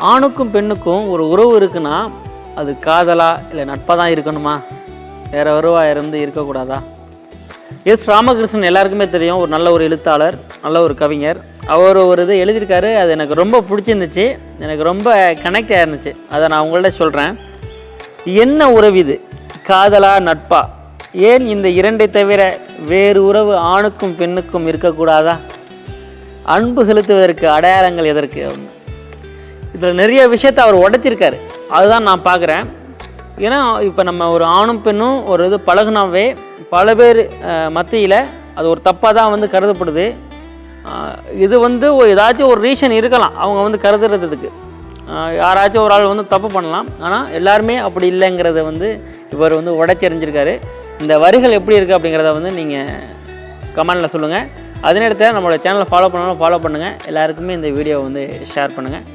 ஆணுக்கும் பெண்ணுக்கும் ஒரு உறவு இருக்குன்னா அது காதலா இல்லை நட்பாக தான் இருக்கணுமா? வேறு உறவாக இருந்து இருக்கக்கூடாதா? எஸ் ராமகிருஷ்ணன் எல்லாருக்குமே தெரியும், ஒரு நல்ல ஒரு எழுத்தாளர், நல்ல ஒரு கவிஞர். அவர் ஒரு இது எழுதியிருக்காரு, அது எனக்கு ரொம்ப பிடிச்சிருந்துச்சு, எனக்கு ரொம்ப கனெக்ட் ஆயிருந்துச்சு. அதை நான் உங்கள்கிட்ட சொல்கிறேன். என்ன உறவு இது? காதலா நட்பா? ஏன் இந்த இரண்டை தவிர வேறு உறவு ஆணுக்கும் பெண்ணுக்கும் இருக்கக்கூடாதா? அன்பு செலுத்துவதற்கு அடையாளங்கள் எதற்கு? இதில் நிறைய விஷயத்தை அவர் உடைச்சிருக்காரு. அதுதான் நான் பார்க்குறேன். ஏன்னா இப்போ நம்ம ஒரு ஆணும் பெண்ணும் ஒரு இது பழகுனாவே பல பேர் மத்தியில் அது ஒரு தப்பாக தான் கருதப்படுது. இது ஏதாச்சும் ஒரு ரீசன் இருக்கலாம் அவங்க கருதுறதுக்கு. யாராச்சும் ஒரு ஆள் தப்பு பண்ணலாம், ஆனால் எல்லாருமே அப்படி இல்லைங்கிறத இவர் உடைச்செறிஞ்சிருக்காரு. இந்த வரிகள் எப்படி இருக்குது அப்படிங்கிறத நீங்கள் கமெண்டில் சொல்லுங்கள். அதே நேரத்தில் நம்மளோட சேனலை ஃபாலோ பண்ணாலும் ஃபாலோ பண்ணுங்கள். எல்லாருக்குமே இந்த வீடியோவை ஷேர் பண்ணுங்கள்.